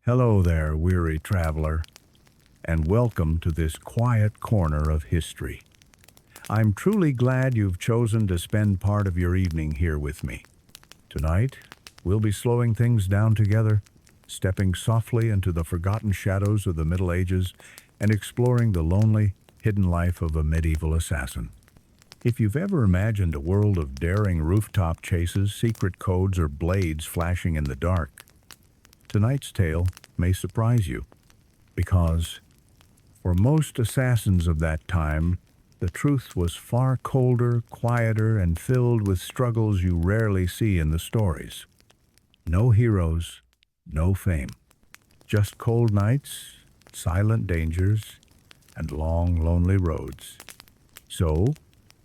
Hello there, weary traveler, and welcome to this quiet corner of history. I'm truly glad you've chosen to spend part of your evening here with me. Tonight, we'll be slowing things down together, stepping softly into the forgotten shadows of the Middle Ages and exploring the lonely, hidden life of a medieval assassin. If you've ever imagined a world of daring rooftop chases, secret codes, or blades flashing in the dark, tonight's tale may surprise you, because for most assassins of that time, the truth was far colder, quieter, and filled with struggles you rarely see in the stories. No heroes, no fame, just cold nights, silent dangers, and long, lonely roads. So,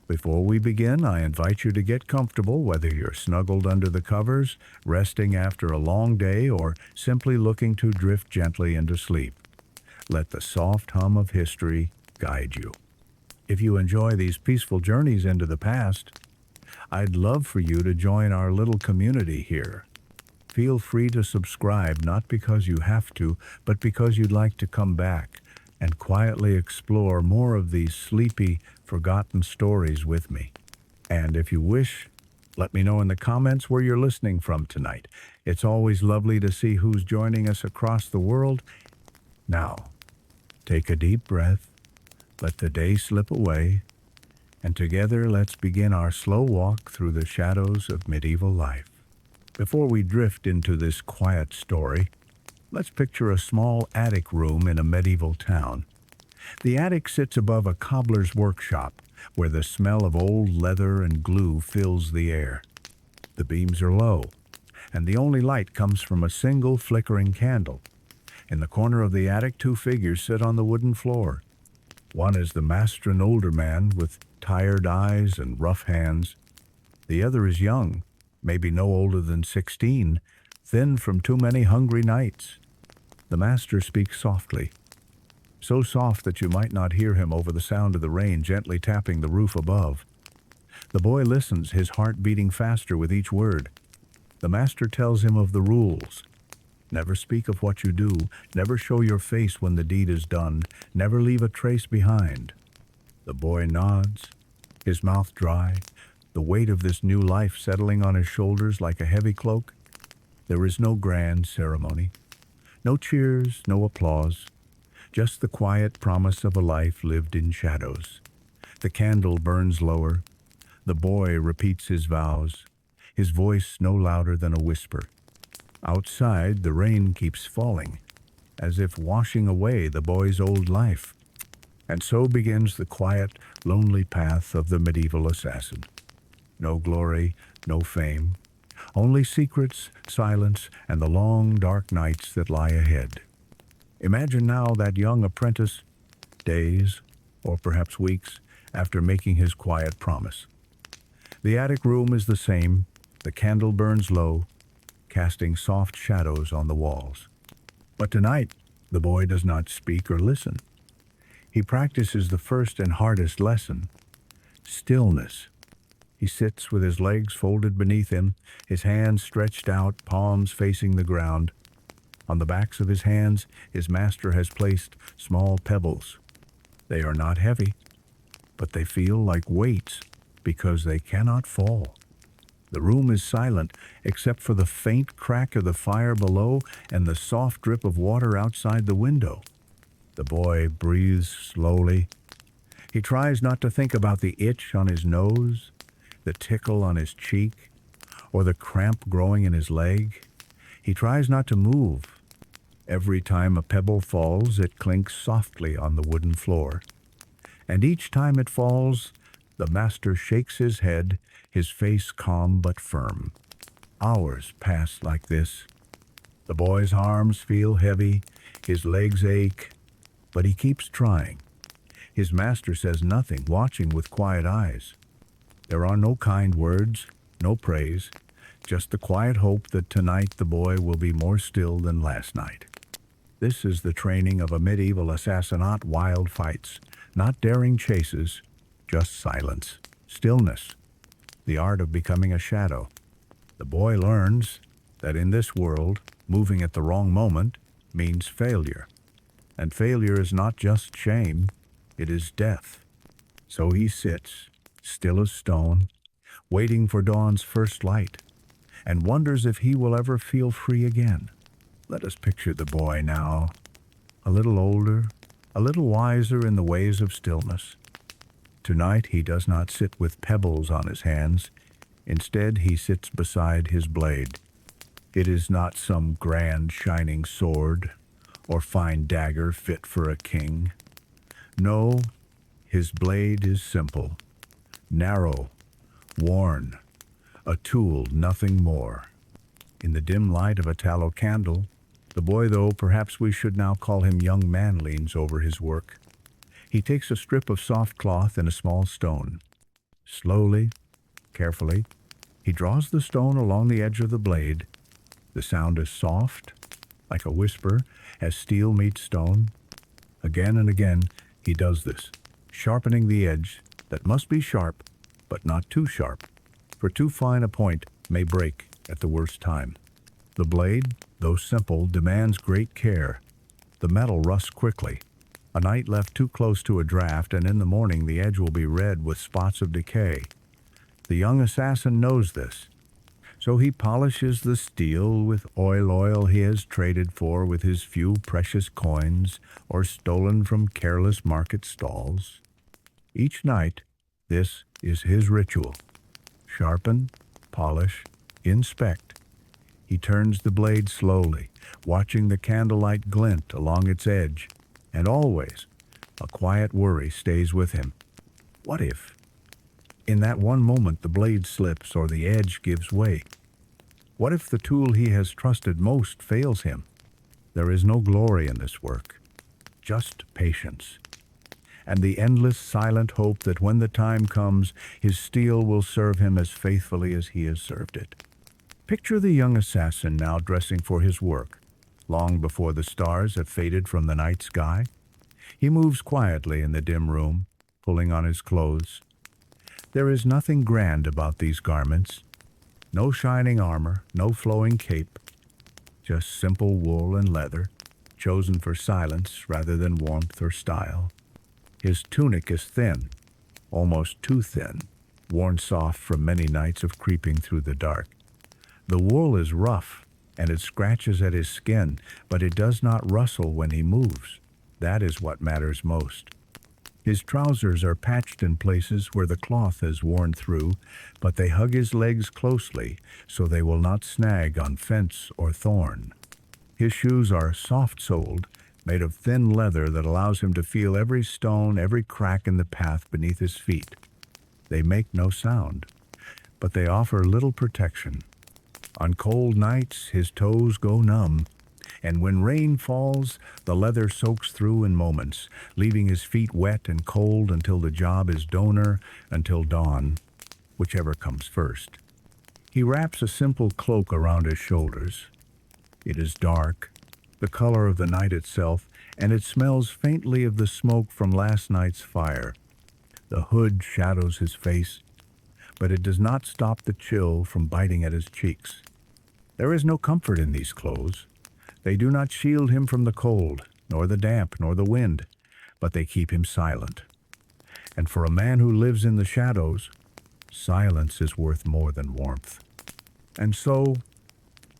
before we begin, I invite you to get comfortable, whether you're snuggled under the covers, resting after a long day, or simply looking to drift gently into sleep. Let the soft hum of history guide you. If you enjoy these peaceful journeys into the past, I'd love for you to join our little community here. Feel free to subscribe, not because you have to, but because you'd like to come back and quietly explore more of these sleepy, forgotten stories with me. And if you wish, let me know in the comments where you're listening from tonight. It's always lovely to see who's joining us across the world. Now, take a deep breath, let the day slip away, and together let's begin our slow walk through the shadows of medieval life. Before we drift into this quiet story, let's picture a small attic room in a medieval town. The attic sits above a cobbler's workshop, where the smell of old leather and glue fills the air. The beams are low, and the only light comes from a single flickering candle. In the corner of the attic, two figures sit on the wooden floor. One is the master, an older man with tired eyes and rough hands. The other is young, maybe no older than 16, thin from too many hungry nights. The master speaks softly, so soft that you might not hear him over the sound of the rain gently tapping the roof above. The boy listens, his heart beating faster with each word. The master tells him of the rules. Never speak of what you do, never show your face when the deed is done, never leave a trace behind. The boy nods, his mouth dry, the weight of this new life settling on his shoulders like a heavy cloak. There is no grand ceremony, no cheers, no applause, just the quiet promise of a life lived in shadows. The candle burns lower. The boy repeats his vows, his voice no louder than a whisper. Outside, the rain keeps falling, as if washing away the boy's old life. And so begins the quiet, lonely path of the medieval assassin. No glory, no fame, only secrets, silence, and the long, dark nights that lie ahead. Imagine now that young apprentice, days, or perhaps weeks, after making his quiet promise. The attic room is the same. The candle burns low, casting soft shadows on the walls. But tonight, the boy does not speak or listen. He practices the first and hardest lesson: stillness. He sits with his legs folded beneath him, his hands stretched out, palms facing the ground. On the backs of his hands, his master has placed small pebbles. They are not heavy, but they feel like weights because they cannot fall. The room is silent except for the faint crack of the fire below and the soft drip of water outside the window. The boy breathes slowly. He tries not to think about the itch on his nose, the tickle on his cheek, or the cramp growing in his leg. He tries not to move. Every time a pebble falls, it clinks softly on the wooden floor. And each time it falls, the master shakes his head, his face calm but firm. Hours pass like this. The boy's arms feel heavy, his legs ache, but he keeps trying. His master says nothing, watching with quiet eyes. There are no kind words, no praise, just the quiet hope that tonight the boy will be more still than last night. This is the training of a medieval assassin, not wild fights, not daring chases, just silence, stillness, the art of becoming a shadow. The boy learns that in this world, moving at the wrong moment means failure. And failure is not just shame, it is death. So he sits, still as stone, waiting for dawn's first light, and wonders if he will ever feel free again. Let us picture the boy now, a little older, a little wiser in the ways of stillness. Tonight he does not sit with pebbles on his hands. Instead, he sits beside his blade. It is not some grand shining sword or fine dagger fit for a king. No, his blade is simple, narrow, worn, a tool, nothing more. In the dim light of a tallow candle, the boy, though perhaps we should now call him young man, leans over his work. He takes a strip of soft cloth and a small stone. Slowly, carefully, he draws the stone along the edge of the blade. The sound is soft, like a whisper, as steel meets stone. Again and again, he does this, sharpening the edge that must be sharp, but not too sharp, for too fine a point may break at the worst time. The blade, though simple, demands great care. The metal rusts quickly. A night left too close to a draft, and in the morning the edge will be red with spots of decay. The young assassin knows this. So he polishes the steel with oil he has traded for with his few precious coins or stolen from careless market stalls. Each night, this is his ritual. Sharpen, polish, inspect. He turns the blade slowly, watching the candlelight glint along its edge, and always a quiet worry stays with him. What if, in that one moment, the blade slips or the edge gives way? What if the tool he has trusted most fails him? There is no glory in this work, just patience, and the endless silent hope that when the time comes, his steel will serve him as faithfully as he has served it. Picture the young assassin now dressing for his work, long before the stars have faded from the night sky. He moves quietly in the dim room, pulling on his clothes. There is nothing grand about these garments. No shining armor, no flowing cape, just simple wool and leather, chosen for silence rather than warmth or style. His tunic is thin, almost too thin, worn soft from many nights of creeping through the dark. The wool is rough, and it scratches at his skin, but it does not rustle when he moves. That is what matters most. His trousers are patched in places where the cloth has worn through, but they hug his legs closely so they will not snag on fence or thorn. His shoes are soft-soled, made of thin leather that allows him to feel every stone, every crack in the path beneath his feet. They make no sound, but they offer little protection. On cold nights, his toes go numb, and when rain falls, the leather soaks through in moments, leaving his feet wet and cold until the job is done, until dawn, whichever comes first. He wraps a simple cloak around his shoulders. It is dark, the color of the night itself, and it smells faintly of the smoke from last night's fire. The hood shadows his face, but it does not stop the chill from biting at his cheeks. There is no comfort in these clothes. They do not shield him from the cold, nor the damp, nor the wind, but they keep him silent. And for a man who lives in the shadows, silence is worth more than warmth. And so,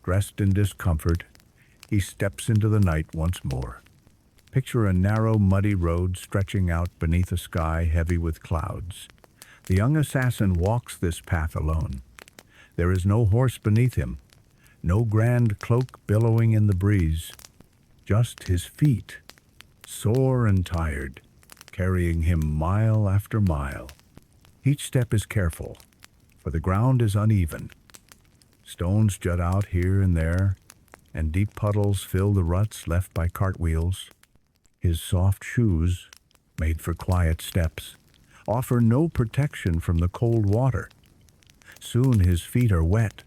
dressed in discomfort, he steps into the night once more. Picture a narrow, muddy road stretching out beneath a sky heavy with clouds. The young assassin walks this path alone. There is no horse beneath him, no grand cloak billowing in the breeze, just his feet, sore and tired, carrying him mile after mile. Each step is careful, for the ground is uneven. Stones jut out here and there, and deep puddles fill the ruts left by cartwheels. His soft shoes, made for quiet steps, offer no protection from the cold water. Soon his feet are wet,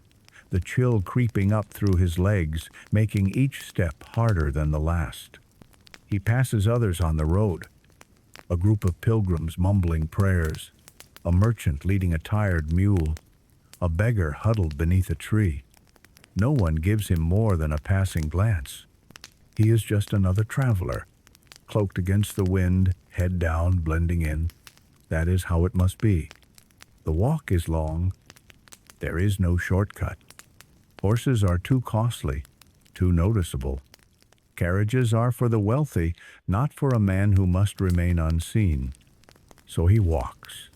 the chill creeping up through his legs, making each step harder than the last. He passes others on the road, a group of pilgrims mumbling prayers, a merchant leading a tired mule, a beggar huddled beneath a tree. No one gives him more than a passing glance. He is just another traveler, cloaked against the wind, head down, blending in. That is how it must be. The walk is long. There is no shortcut. Horses are too costly, too noticeable. Carriages are for the wealthy, not for a man who must remain unseen. So he walks,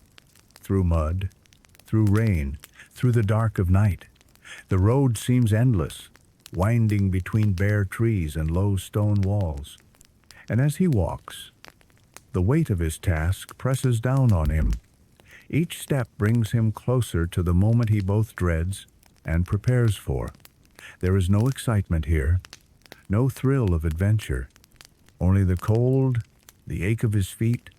through mud, through rain, through the dark of night. The road seems endless, winding between bare trees and low stone walls. And as he walks, the weight of his task presses down on him. Each step brings him closer to the moment he both dreads and prepares for. There is no excitement here, no thrill of adventure, only the cold, the ache of his feet,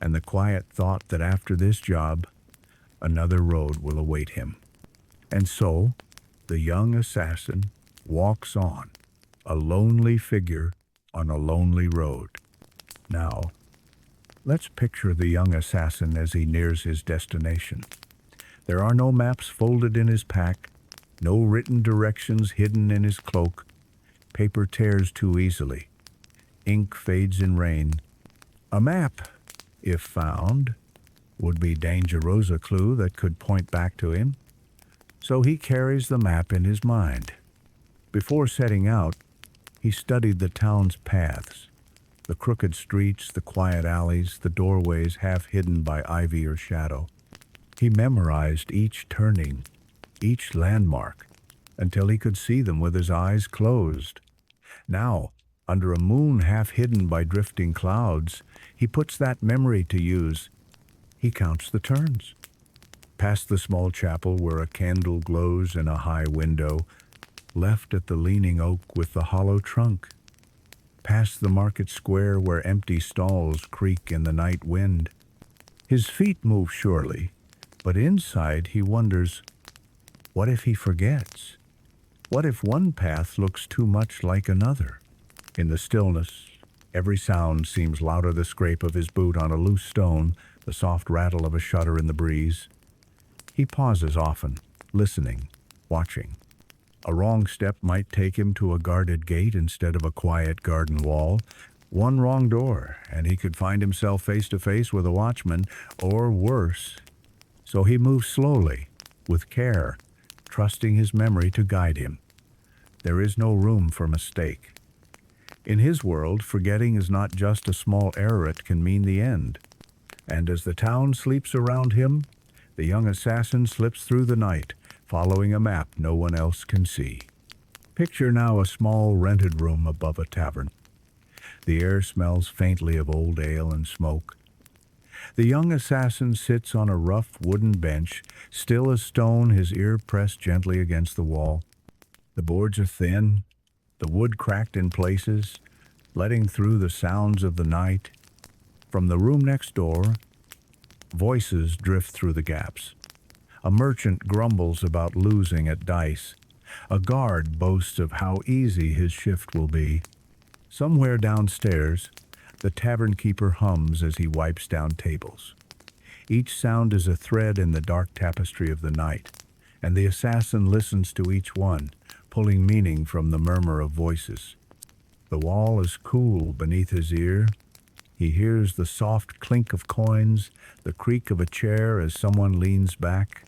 and the quiet thought that after this job, another road will await him. And so, the young assassin walks on, a lonely figure on a lonely road. Now, let's picture the young assassin as he nears his destination. There are no maps folded in his pack, no written directions hidden in his cloak. Paper tears too easily. Ink fades in rain. A map, if found, would be dangerous a clue that could point back to him. So he carries the map in his mind. Before setting out, he studied the town's paths, the crooked streets, the quiet alleys, the doorways half hidden by ivy or shadow. He memorized each turning, each landmark, until he could see them with his eyes closed. Now, under a moon half hidden by drifting clouds, he puts that memory to use. He counts the turns. Past the small chapel where a candle glows in a high window, left at the leaning oak with the hollow trunk. Past the market square where empty stalls creak in the night wind. His feet move surely, but inside he wonders, what if he forgets? What if one path looks too much like another? In the stillness, every sound seems louder: the scrape of his boot on a loose stone, the soft rattle of a shutter in the breeze. He pauses often, listening, watching. A wrong step might take him to a guarded gate instead of a quiet garden wall. One wrong door, and he could find himself face to face with a watchman, or worse. So he moves slowly, with care, trusting his memory to guide him. There is no room for mistake. In his world, forgetting is not just a small error, it can mean the end. And as the town sleeps around him, the young assassin slips through the night, following a map no one else can see. Picture now a small rented room above a tavern. The air smells faintly of old ale and smoke. The young assassin sits on a rough wooden bench, still as stone, his ear pressed gently against the wall. The boards are thin, the wood cracked in places, letting through the sounds of the night. From the room next door, voices drift through the gaps. A merchant grumbles about losing at dice. A guard boasts of how easy his shift will be. Somewhere downstairs, the tavern keeper hums as he wipes down tables. Each sound is a thread in the dark tapestry of the night, and the assassin listens to each one, pulling meaning from the murmur of voices. The wall is cool beneath his ear. He hears the soft clink of coins, the creak of a chair as someone leans back.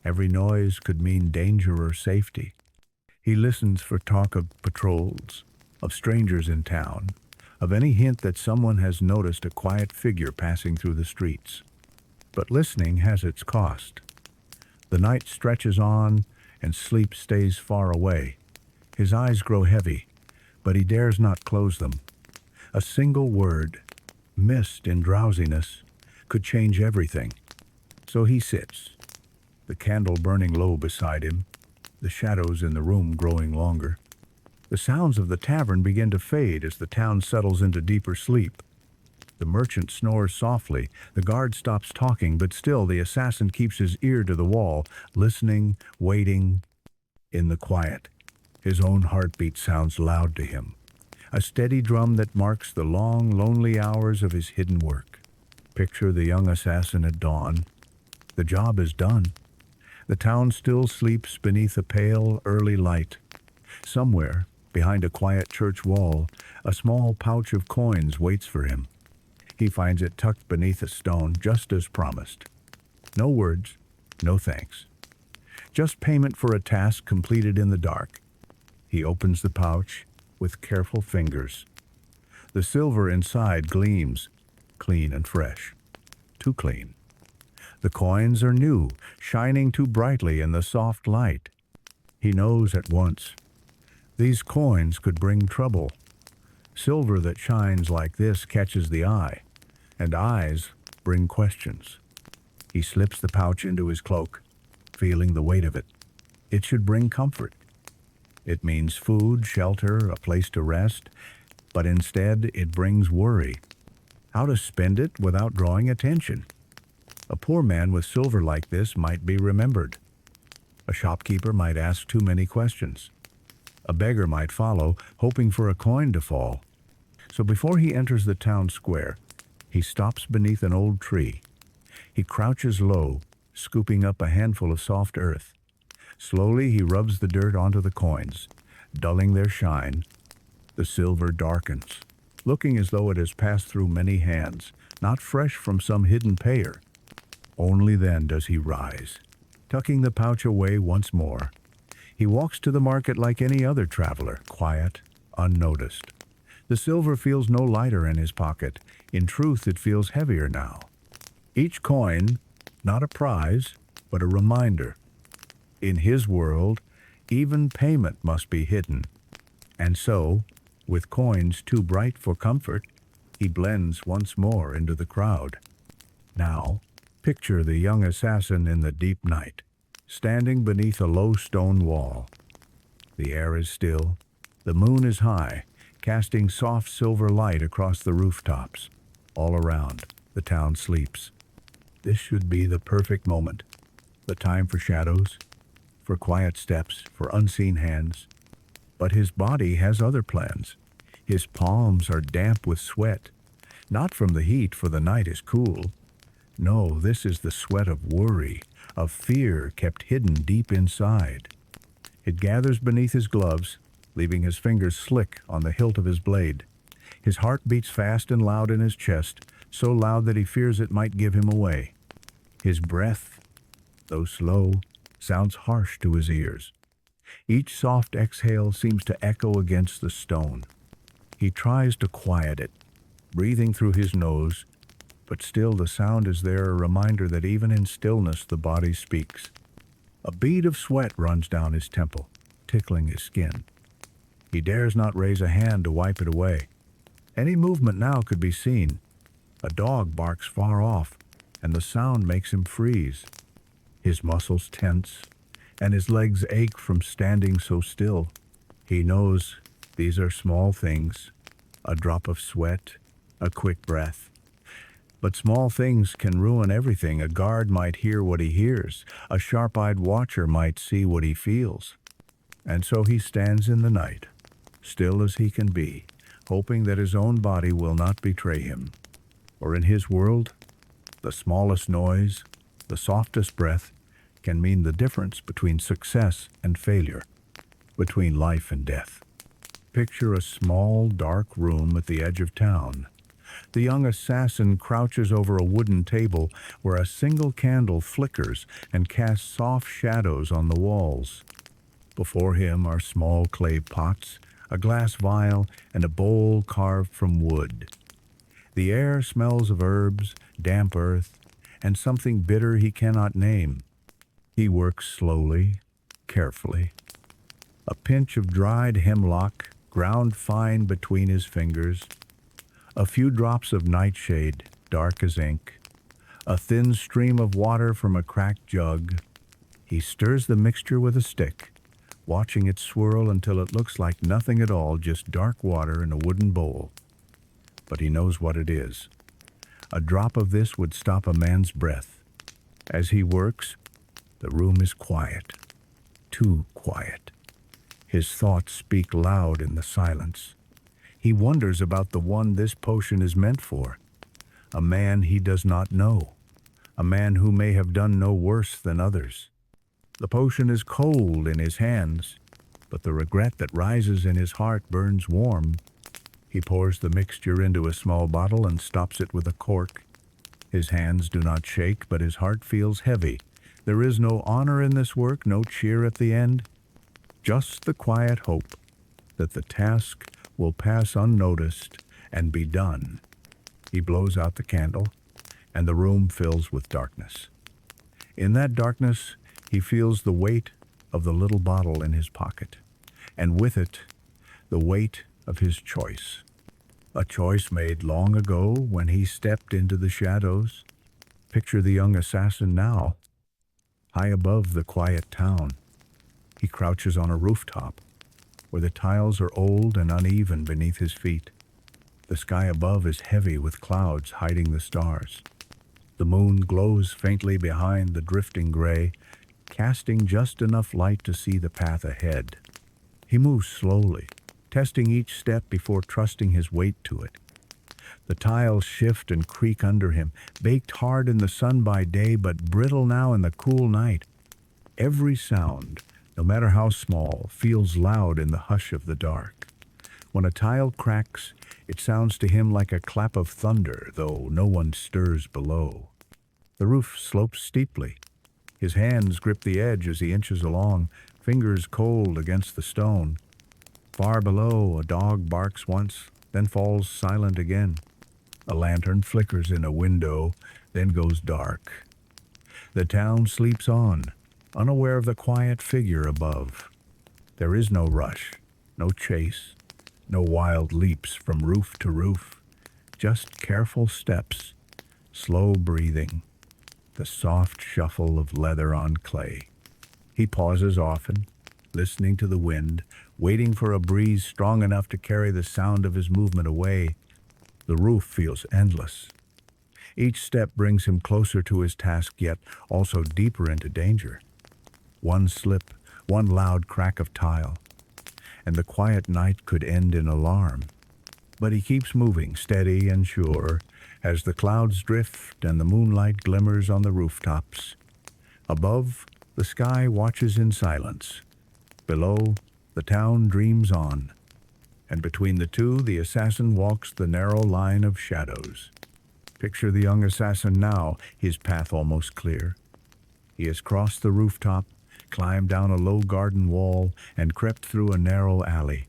Every noise could mean danger or safety. He listens for talk of patrols, of strangers in town, of any hint that someone has noticed a quiet figure passing through the streets. But listening has its cost. The night stretches on, and sleep stays far away. His eyes grow heavy, but he dares not close them. A single word, missed in drowsiness, could change everything. So he sits, the candle burning low beside him, the shadows in the room growing longer. The sounds of the tavern begin to fade as the town settles into deeper sleep. The merchant snores softly, the guard stops talking, but still the assassin keeps his ear to the wall, listening, waiting. In the quiet, his own heartbeat sounds loud to him, a steady drum that marks the long, lonely hours of his hidden work. Picture the young assassin at dawn. The job is done. The town still sleeps beneath a pale, early light. Somewhere, Behind a quiet church wall, a small pouch of coins waits for him. He finds it tucked beneath a stone, just as promised. No words, no thanks. Just payment for a task completed in the dark. He opens the pouch with careful fingers. The silver inside gleams, clean and fresh. Too clean. The coins are new, shining too brightly in the soft light. He knows at once. These coins could bring trouble. Silver that shines like this catches the eye, and eyes bring questions. He slips the pouch into his cloak, feeling the weight of it. It should bring comfort. It means food, shelter, a place to rest, but instead it brings worry. How to spend it without drawing attention. A poor man with silver like this might be remembered. A shopkeeper might ask too many questions. A beggar might follow, hoping for a coin to fall. So before he enters the town square, he stops beneath an old tree. He crouches low, scooping up a handful of soft earth. Slowly he rubs the dirt onto the coins, dulling their shine. The silver darkens, looking as though it has passed through many hands, not fresh from some hidden payer. Only then does he rise, tucking the pouch away once more. He walks to the market like any other traveler, quiet, unnoticed. The silver feels no lighter in his pocket. In truth, it feels heavier now. Each coin, not a prize, but a reminder. In his world, even payment must be hidden. And so, with coins too bright for comfort, he blends once more into the crowd. Now, picture the young assassin in the deep night, standing beneath a low stone wall. The air is still, the moon is high, casting soft silver light across the rooftops. All around, the town sleeps. This should be the perfect moment, the time for shadows, for quiet steps, for unseen hands. But his body has other plans. His palms are damp with sweat, not from the heat, for the night is cool. No, this is the sweat of worry, of fear kept hidden deep inside. It gathers beneath his gloves, leaving his fingers slick on the hilt of his blade. His heart beats fast and loud in his chest, so loud that he fears it might give him away. His breath, though slow, sounds harsh to his ears. Each soft exhale seems to echo against the stone. He tries to quiet it, breathing through his nose, but still the sound is there, a reminder that even in stillness the body speaks. A bead of sweat runs down his temple, tickling his skin. He dares not raise a hand to wipe it away. Any movement now could be seen. A dog barks far off, and the sound makes him freeze. His muscles tense, and his legs ache from standing so still. He knows these are small things, a drop of sweat, a quick breath. But small things can ruin everything. A guard might hear what he hears. A sharp-eyed watcher might see what he feels. And so he stands in the night, still as he can be, hoping that his own body will not betray him. For in his world, the smallest noise, the softest breath, can mean the difference between success and failure, between life and death. Picture a small, dark room at the edge of town. The young assassin crouches over a wooden table where a single candle flickers and casts soft shadows on the walls. Before him are small clay pots, a glass vial, and a bowl carved from wood. The air smells of herbs, damp earth, and something bitter he cannot name. He works slowly, carefully. A pinch of dried hemlock ground fine between his fingers. A few drops of nightshade, dark as ink. A thin stream of water from a cracked jug. He stirs the mixture with a stick, watching it swirl until it looks like nothing at all, just dark water in a wooden bowl. But he knows what it is. A drop of this would stop a man's breath. As he works, the room is quiet, too quiet. His thoughts speak loud in the silence. He wonders about the one this potion is meant for, a man he does not know, a man who may have done no worse than others. The potion is cold in his hands, but the regret that rises in his heart burns warm. He pours the mixture into a small bottle and stops it with a cork. His hands do not shake, but his heart feels heavy. There is no honor in this work, no cheer at the end, just the quiet hope that the task will pass unnoticed and be done. He blows out the candle, and the room fills with darkness. In that darkness, he feels the weight of the little bottle in his pocket, and with it, the weight of his choice. A choice made long ago when he stepped into the shadows. Picture the young assassin now, high above the quiet town. He crouches on a rooftop, where the tiles are old and uneven beneath his feet. The sky above is heavy with clouds hiding the stars. The moon glows faintly behind the drifting gray, casting just enough light to see the path ahead. He moves slowly, testing each step before trusting his weight to it. The tiles shift and creak under him, baked hard in the sun by day, but brittle now in the cool night. Every sound, no matter how small, feels loud in the hush of the dark. When a tile cracks, it sounds to him like a clap of thunder, though no one stirs below. The roof slopes steeply. His hands grip the edge as he inches along, fingers cold against the stone. Far below, a dog barks once, then falls silent again. A lantern flickers in a window, then goes dark. The town sleeps on, unaware of the quiet figure above. There is no rush, no chase, no wild leaps from roof to roof, just careful steps, slow breathing, the soft shuffle of leather on clay. He pauses often, listening to the wind, waiting for a breeze strong enough to carry the sound of his movement away. The roof feels endless. Each step brings him closer to his task, yet also deeper into danger. One slip, one loud crack of tile, and the quiet night could end in alarm. But he keeps moving, steady and sure, as the clouds drift and the moonlight glimmers on the rooftops. Above, the sky watches in silence. Below, the town dreams on. And between the two, the assassin walks the narrow line of shadows. Picture the young assassin now, his path almost clear. He has crossed the rooftop, climbed down a low garden wall, and crept through a narrow alley.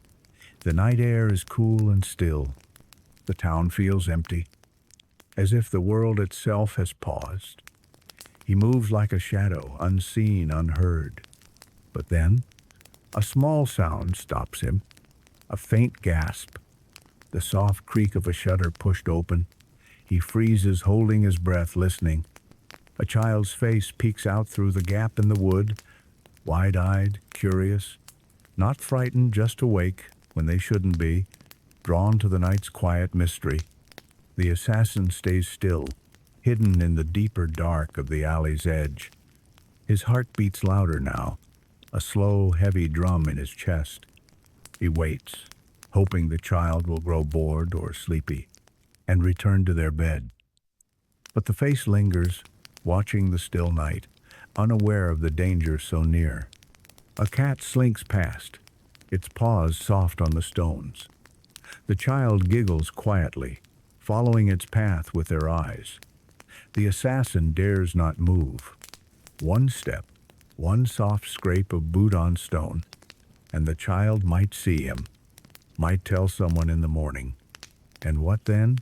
The night air is cool and still. The town feels empty, as if the world itself has paused. He moves like a shadow, unseen, unheard. But then, a small sound stops him, a faint gasp, the soft creak of a shutter pushed open. He freezes, holding his breath, listening. A child's face peeks out through the gap in the wood, wide-eyed, curious, not frightened, just awake when they shouldn't be, drawn to the night's quiet mystery. The assassin stays still, hidden in the deeper dark of the alley's edge. His heart beats louder now, a slow, heavy drum in his chest. He waits, hoping the child will grow bored or sleepy and return to their bed. But the face lingers, watching the still night, unaware of the danger so near. A cat slinks past, its paws soft on the stones. The child giggles quietly, following its path with their eyes. The assassin dares not move. One step, one soft scrape of boot on stone, and the child might see him, might tell someone in the morning. And what then?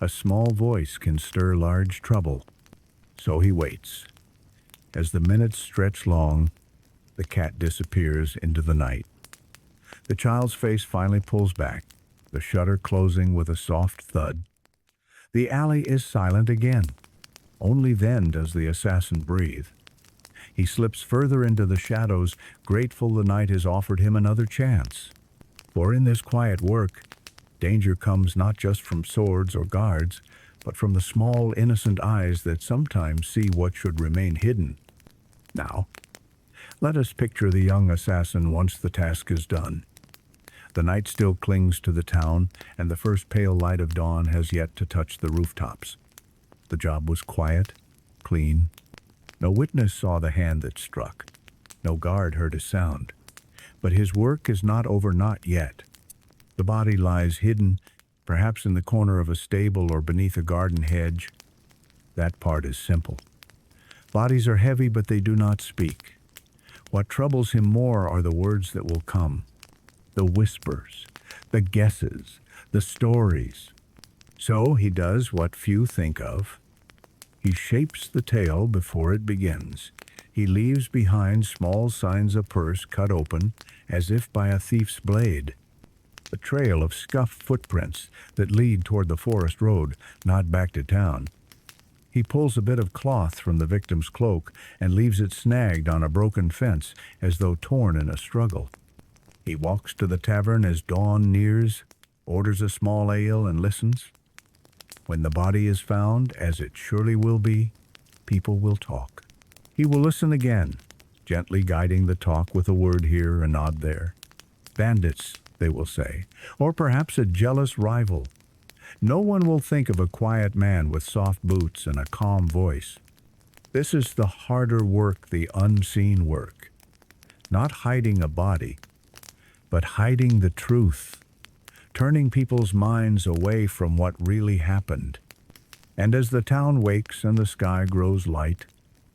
A small voice can stir large trouble. So he waits. As the minutes stretch long, the cat disappears into the night. The child's face finally pulls back, the shutter closing with a soft thud. The alley is silent again. Only then does the assassin breathe. He slips further into the shadows, grateful the night has offered him another chance. For in this quiet work, danger comes not just from swords or guards, but from the small, innocent eyes that sometimes see what should remain hidden. Now, let us picture the young assassin once the task is done. The night still clings to the town, and the first pale light of dawn has yet to touch the rooftops. The job was quiet, clean. No witness saw the hand that struck. No guard heard a sound. But his work is not over, not yet. The body lies hidden, perhaps in the corner of a stable or beneath a garden hedge. That part is simple. Bodies are heavy, but they do not speak. What troubles him more are the words that will come, the whispers, the guesses, the stories. So he does what few think of. He shapes the tale before it begins. He leaves behind small signs of purse cut open, as if by a thief's blade. A trail of scuffed footprints that lead toward the forest road, not back to town. He pulls a bit of cloth from the victim's cloak and leaves it snagged on a broken fence as though torn in a struggle. He walks to the tavern as dawn nears, orders a small ale, and listens. When the body is found, as it surely will be, people will talk. He will listen again, gently guiding the talk with a word here, a nod there. Bandits, they will say, or perhaps a jealous rival. No one will think of a quiet man with soft boots and a calm voice. This is the harder work, the unseen work. Not hiding a body, but hiding the truth, turning people's minds away from what really happened. And as the town wakes and the sky grows light,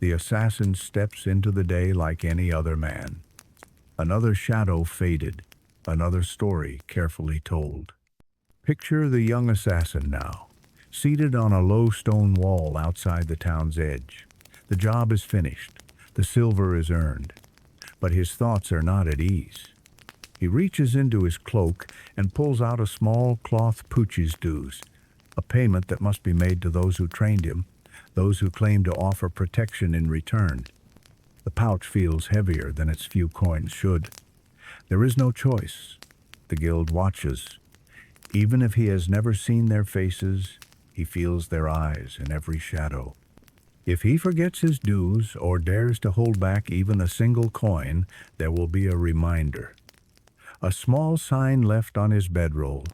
the assassin steps into the day like any other man. Another shadow faded, another story carefully told. Picture the young assassin now, seated on a low stone wall outside the town's edge. The job is finished, the silver is earned, but his thoughts are not at ease. He reaches into his cloak and pulls out a small cloth pooch's dues, a payment that must be made to those who trained him, those who claim to offer protection in return. The pouch feels heavier than its few coins should. There is no choice. The guild watches. Even if he has never seen their faces, he feels their eyes in every shadow. If he forgets his dues or dares to hold back even a single coin, there will be a reminder. A small sign left on his bedroll.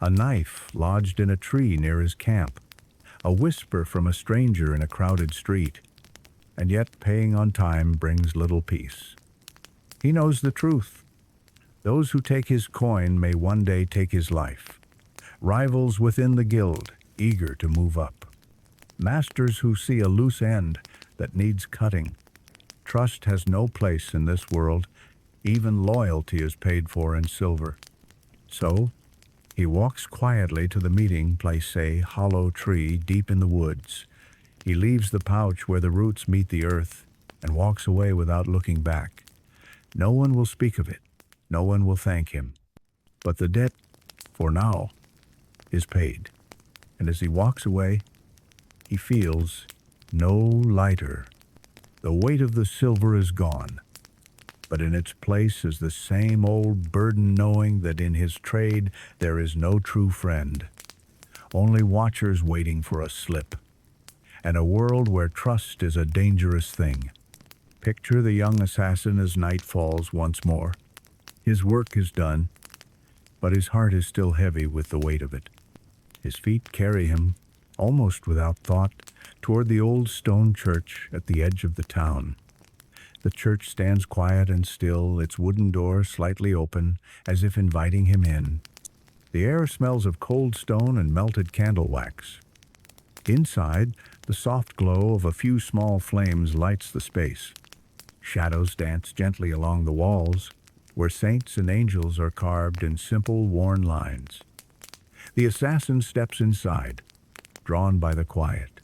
A knife lodged in a tree near his camp. A whisper from a stranger in a crowded street. And yet paying on time brings little peace. He knows the truth. Those who take his coin may one day take his life. Rivals within the guild, eager to move up. Masters who see a loose end that needs cutting. Trust has no place in this world. Even loyalty is paid for in silver. So, he walks quietly to the meeting place, a hollow tree deep in the woods. He leaves the pouch where the roots meet the earth and walks away without looking back. No one will speak of it. No one will thank him. But the debt, for now, is paid. And as he walks away, he feels no lighter. The weight of the silver is gone. But in its place is the same old burden, knowing that in his trade there is no true friend. Only watchers waiting for a slip. And a world where trust is a dangerous thing. Picture the young assassin as night falls once more. His work is done, but his heart is still heavy with the weight of it. His feet carry him, almost without thought, toward the old stone church at the edge of the town. The church stands quiet and still, its wooden door slightly open, as if inviting him in. The air smells of cold stone and melted candle wax. Inside, the soft glow of a few small flames lights the space. Shadows dance gently along the walls, where saints and angels are carved in simple, worn lines. The assassin steps inside, drawn by the quiet.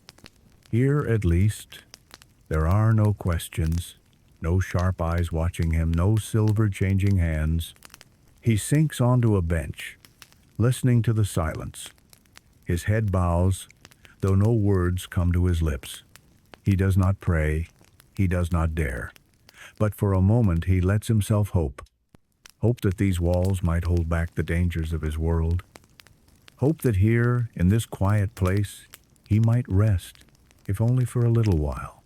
Here, at least, there are no questions, no sharp eyes watching him, no silver changing hands. He sinks onto a bench, listening to the silence. His head bows, though no words come to his lips. He does not pray, he does not dare. But for a moment he lets himself hope. Hope that these walls might hold back the dangers of his world. Hope that here, in this quiet place, he might rest, if only for a little while.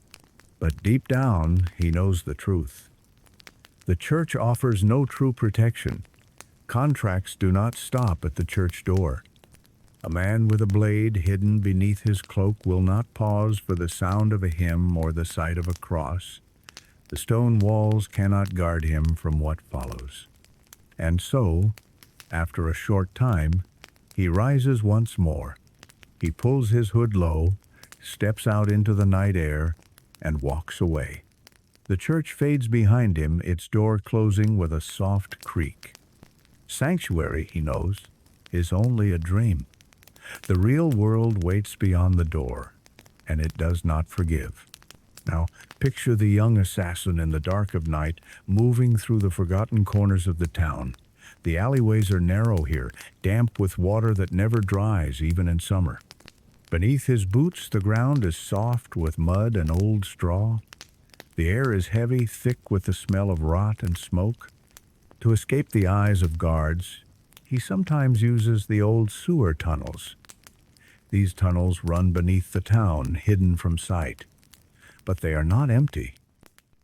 But deep down, he knows the truth. The church offers no true protection. Contracts do not stop at the church door. A man with a blade hidden beneath his cloak will not pause for the sound of a hymn or the sight of a cross. The stone walls cannot guard him from what follows. And so, after a short time, he rises once more. He pulls his hood low, steps out into the night air, and walks away. The church fades behind him, its door closing with a soft creak. Sanctuary, he knows, is only a dream. The real world waits beyond the door, and it does not forgive. Now, picture the young assassin in the dark of night, moving through the forgotten corners of the town. The alleyways are narrow here, damp with water that never dries, even in summer. Beneath his boots, the ground is soft with mud and old straw. The air is heavy, thick with the smell of rot and smoke. To escape the eyes of guards, he sometimes uses the old sewer tunnels. These tunnels run beneath the town, hidden from sight. But they are not empty.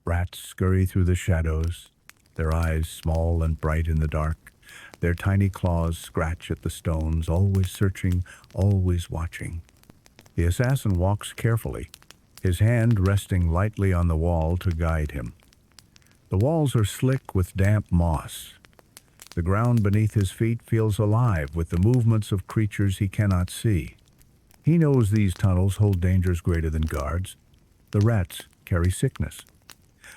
Rats scurry through the shadows, their eyes small and bright in the dark. Their tiny claws scratch at the stones, always searching, always watching. The assassin walks carefully, his hand resting lightly on the wall to guide him. The walls are slick with damp moss. The ground beneath his feet feels alive with the movements of creatures he cannot see. He knows these tunnels hold dangers greater than guards. The rats carry sickness,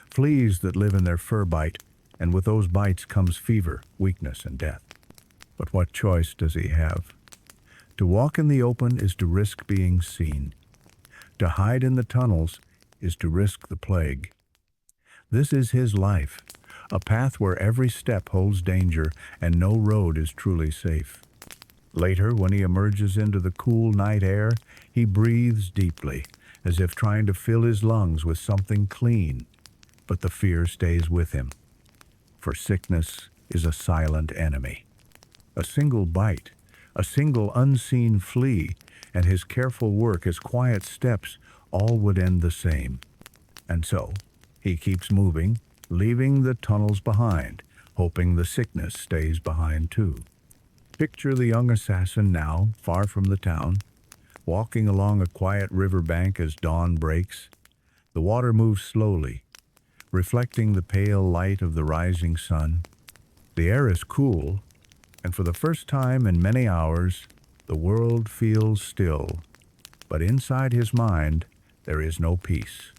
fleas that live in their fur bite, and with those bites comes fever, weakness, and death. But what choice does he have? To walk in the open is to risk being seen. To hide in the tunnels is to risk the plague. This is his life, a path where every step holds danger and no road is truly safe. Later, when he emerges into the cool night air, he breathes deeply, as if trying to fill his lungs with something clean. But the fear stays with him, for sickness is a silent enemy. A single bite, a single unseen flea, and his careful work, his quiet steps, all would end the same. And so, he keeps moving, leaving the tunnels behind, hoping the sickness stays behind too. Picture the young assassin now, far from the town, walking along a quiet riverbank as dawn breaks. The water moves slowly, reflecting the pale light of the rising sun. The air is cool, and for the first time in many hours, the world feels still. But inside his mind, there is no peace.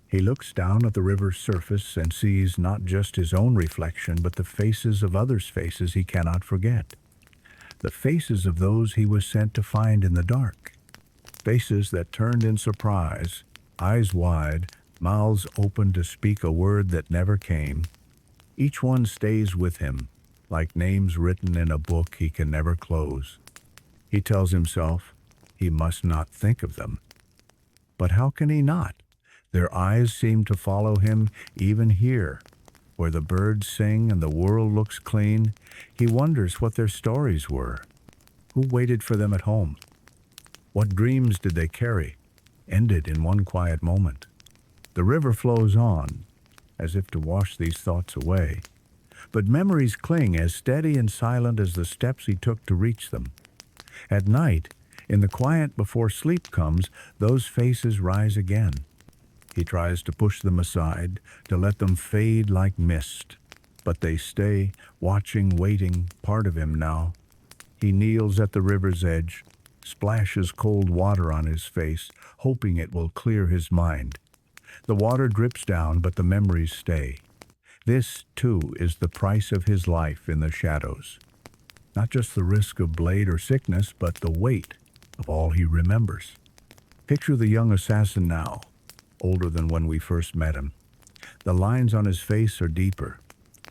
He looks down at the river's surface and sees not just his own reflection, but the faces of others' faces he cannot forget. The faces of those he was sent to find in the dark. Faces that turned in surprise, eyes wide, mouths open to speak a word that never came. Each one stays with him, like names written in a book he can never close. He tells himself he must not think of them. But how can he not? Their eyes seem to follow him even here, where the birds sing and the world looks clean. He wonders what their stories were. Who waited for them at home? What dreams did they carry, ended in one quiet moment? The river flows on, as if to wash these thoughts away. But memories cling as steady and silent as the steps he took to reach them. At night, in the quiet before sleep comes, those faces rise again. He tries to push them aside, to let them fade like mist. But they stay, watching, waiting, part of him now. He kneels at the river's edge, splashes cold water on his face, hoping it will clear his mind. The water drips down, but the memories stay. This, too, is the price of his life in the shadows. Not just the risk of blade or sickness, but the weight of all he remembers. Picture the young assassin now, older than when we first met him. The lines on his face are deeper.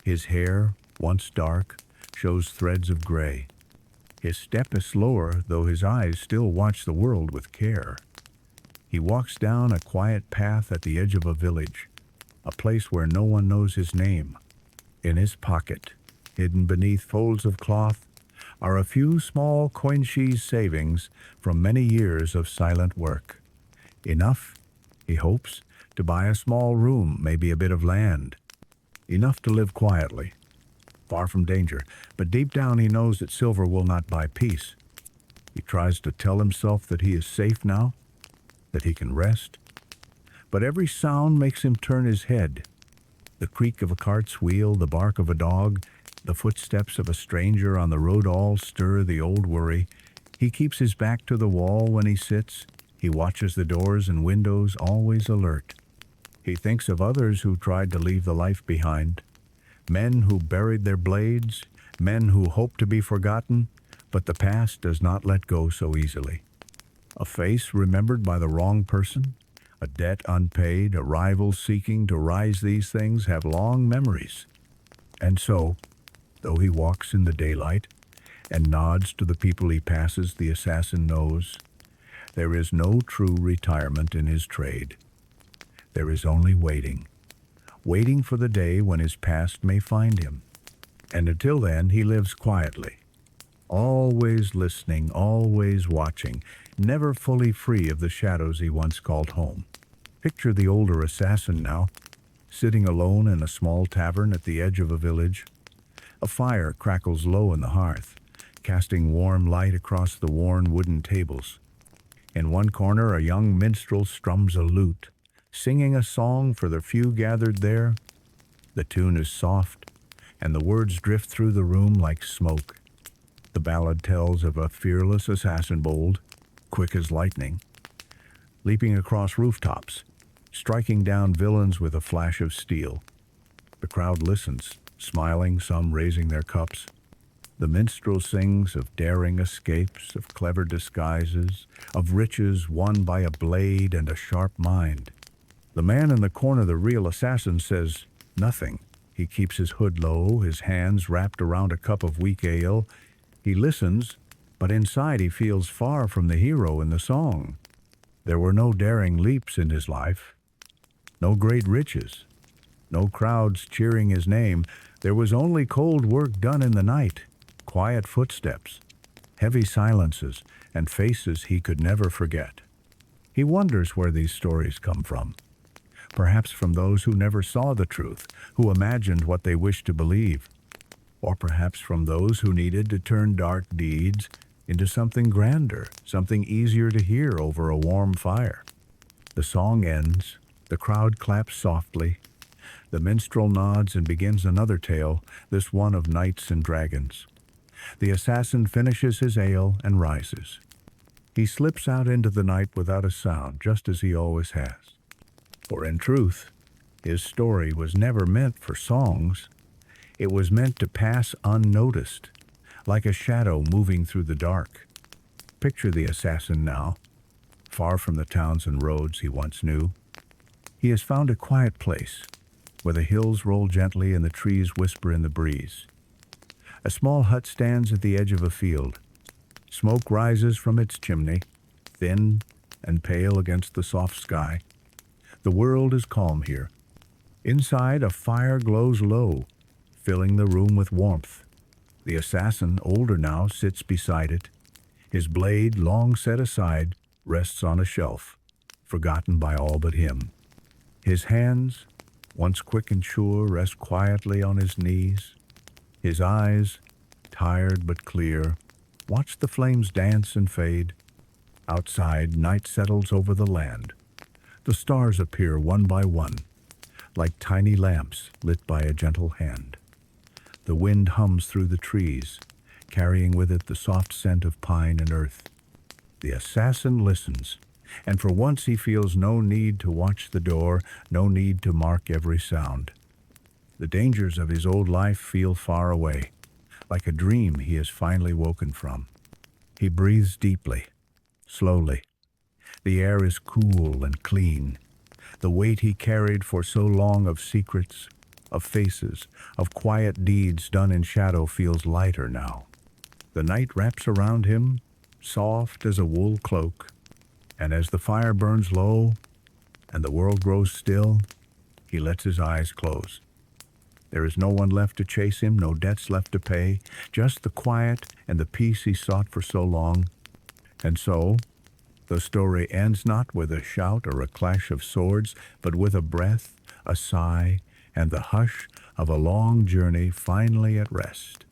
His hair, once dark, shows threads of gray. His step is slower, though his eyes still watch the world with care. He walks down a quiet path at the edge of a village, a place where no one knows his name. In his pocket, hidden beneath folds of cloth, are a few small coin-shees savings from many years of silent work. Enough, he hopes, to buy a small room, maybe a bit of land. Enough to live quietly, far from danger, but deep down he knows that silver will not buy peace. He tries to tell himself that he is safe now, that he can rest. But every sound makes him turn his head. The creak of a cart's wheel, the bark of a dog, the footsteps of a stranger on the road all stir the old worry. He keeps his back to the wall when he sits. He watches the doors and windows, always alert. He thinks of others who tried to leave the life behind. Men who buried their blades, men who hope to be forgotten, but the past does not let go so easily. A face remembered by the wrong person, a debt unpaid, a rival seeking to rise, these things have long memories. And so, though he walks in the daylight and nods to the people he passes, the assassin knows there is no true retirement in his trade. There is only waiting, waiting for the day when his past may find him. And until then, he lives quietly, always listening, always watching, never fully free of the shadows he once called home. Picture the older assassin now, sitting alone in a small tavern at the edge of a village. A fire crackles low in the hearth, casting warm light across the worn wooden tables. In one corner, a young minstrel strums a lute, singing a song for the few gathered there. The tune is soft, and the words drift through the room like smoke. The ballad tells of a fearless assassin, bold, quick as lightning, leaping across rooftops, striking down villains with a flash of steel. The crowd listens, smiling, some raising their cups. The minstrel sings of daring escapes, of clever disguises, of riches won by a blade and a sharp mind. The man in the corner, the real assassin, says nothing. He keeps his hood low, his hands wrapped around a cup of weak ale. He listens, but inside he feels far from the hero in the song. There were no daring leaps in his life, no great riches, no crowds cheering his name. There was only cold work done in the night, quiet footsteps, heavy silences, and faces he could never forget. He wonders where these stories come from. Perhaps from those who never saw the truth, who imagined what they wished to believe. Or perhaps from those who needed to turn dark deeds into something grander, something easier to hear over a warm fire. The song ends, the crowd claps softly. The minstrel nods and begins another tale, this one of knights and dragons. The assassin finishes his ale and rises. He slips out into the night without a sound, just as he always has. For in truth, his story was never meant for songs. It was meant to pass unnoticed, like a shadow moving through the dark. Picture the assassin now, far from the towns and roads he once knew. He has found a quiet place, where the hills roll gently and the trees whisper in the breeze. A small hut stands at the edge of a field. Smoke rises from its chimney, thin and pale against the soft sky. The world is calm here. Inside, a fire glows low, filling the room with warmth. The assassin, older now, sits beside it. His blade, long set aside, rests on a shelf, forgotten by all but him. His hands, once quick and sure, rest quietly on his knees. His eyes, tired but clear, watch the flames dance and fade. Outside, night settles over the land. The stars appear one by one, like tiny lamps lit by a gentle hand. The wind hums through the trees, carrying with it the soft scent of pine and earth. The assassin listens, and for once he feels no need to watch the door, no need to mark every sound. The dangers of his old life feel far away, like a dream he has finally woken from. He breathes deeply, slowly. The air is cool and clean. The weight he carried for so long of secrets, of faces, of quiet deeds done in shadow feels lighter now. The night wraps around him, soft as a wool cloak, and as the fire burns low and the world grows still, he lets his eyes close. There is no one left to chase him, no debts left to pay, just the quiet and the peace he sought for so long. And so, the story ends not with a shout or a clash of swords, but with a breath, a sigh, and the hush of a long journey finally at rest.